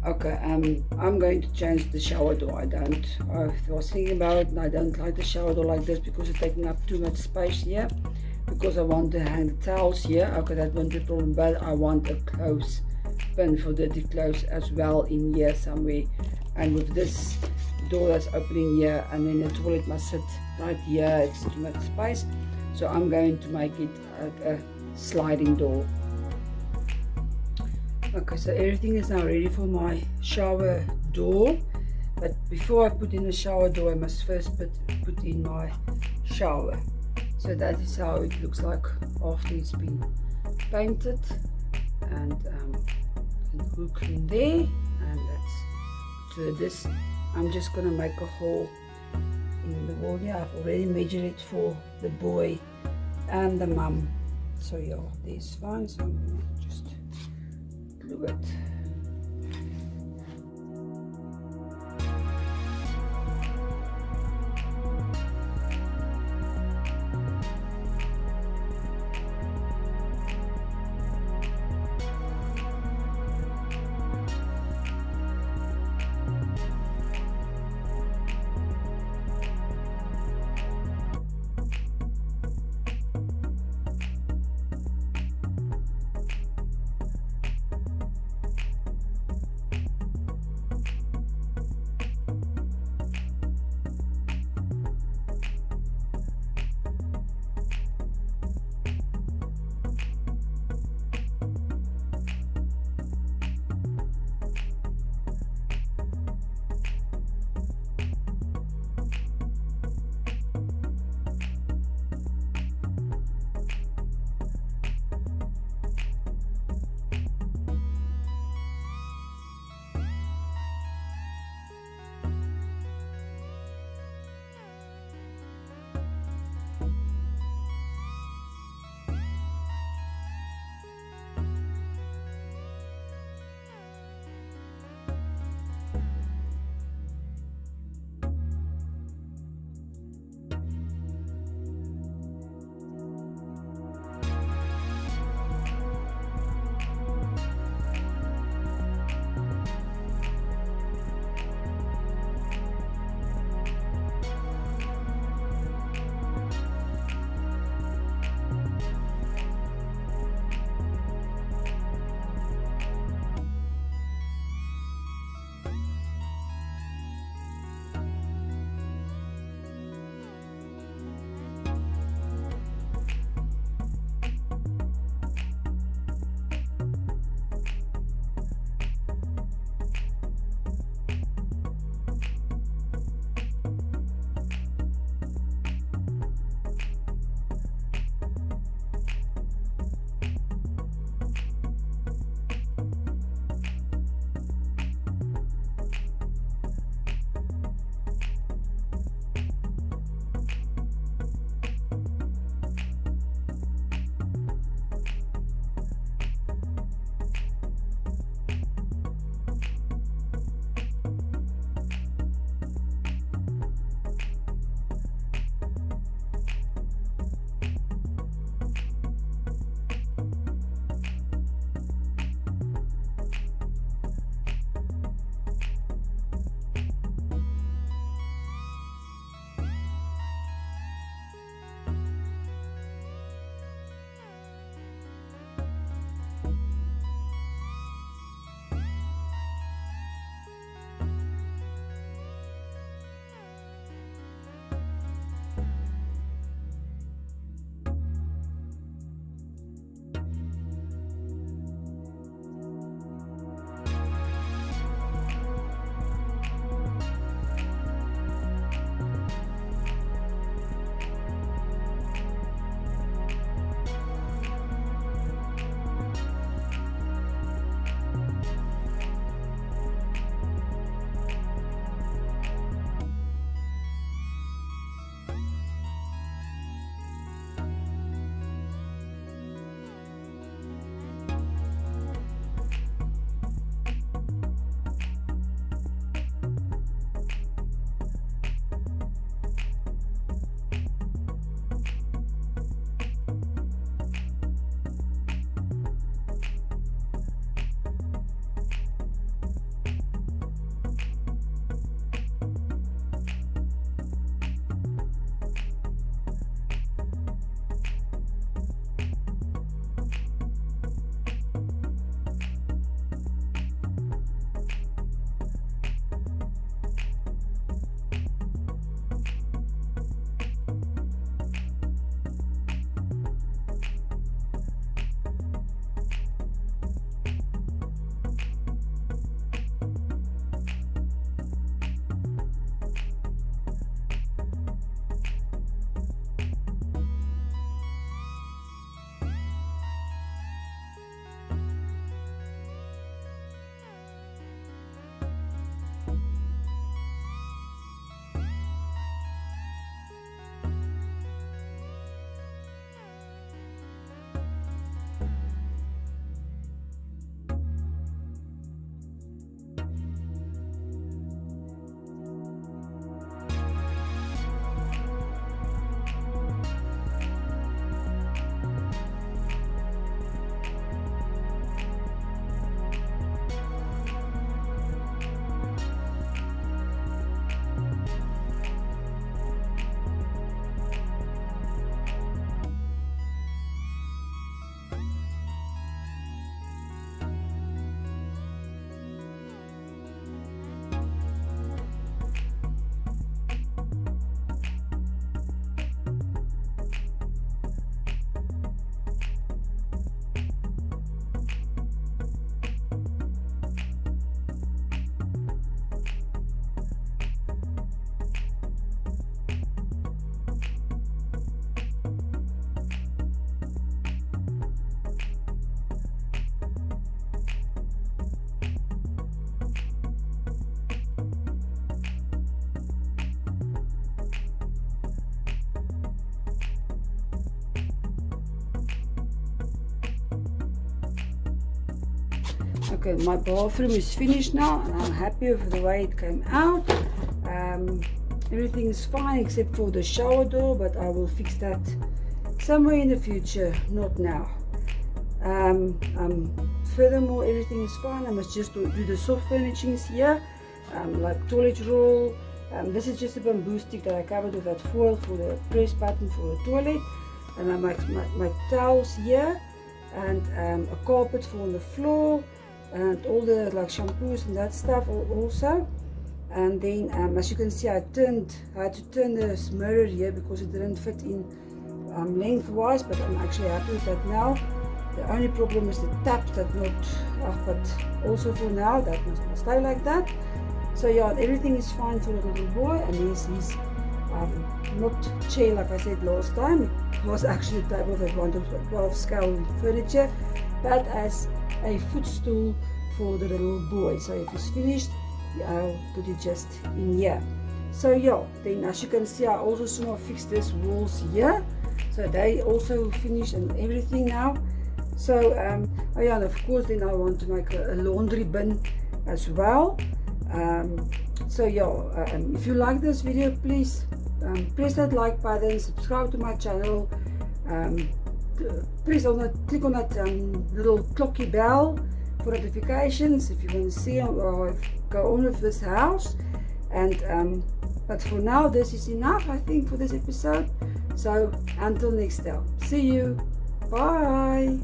Okay, I'm going to change the shower door. I was thinking about it, and I don't like the shower door like this because it's taking up too much space here. Because I want to hang the towels here. Okay, that won't be a problem, but I want a clothes pin for dirty clothes as well in here somewhere. And with this door that's opening here, and then the toilet must sit right here, it's too much space. So I'm going to make it a sliding door. Okay, so everything is now ready for my shower door. But before I put in the shower door, I must first put in my shower. So that is how it looks like after it's been painted. And hook in there, and that's to this. I'm just gonna make a hole in the wall here. I've already measured it for the boy and the mum. So yeah, there's fine. So I'm gonna just glue it. Okay, my bathroom is finished now, and I'm happy with the way it came out. Everything is fine except for the shower door, but I will fix that somewhere in the future, not now. Furthermore, everything is fine. I must just do the soft furnishings here, like toilet roll. This is just a bamboo stick that I covered with that foil for the press button for the toilet, and I make my towels here, and a carpet for on the floor, and all the like shampoos and that stuff also. And then as you can see, I had to turn this mirror here because it didn't fit in lengthwise, but I'm actually happy with that now. The only problem is the tap that not, but also for now that must stay like that. So yeah, everything is fine for the little boy, and he's not chair like I said last time. It was actually a table that wanted 12 scale furniture, but as a footstool for the little boy. So if it's finished, I'll put it just in here. So yeah, then as you can see, I also soon fixed these walls here, so they also finished and everything now. So oh yeah, and of course then I want to make a laundry bin as well. So yeah, if you like this video, please press that like button, subscribe to my channel, click on that little clocky bell for notifications if you want to see or go on with this house. And but for now, this is enough, I think, for this episode. So until next time, see you, bye.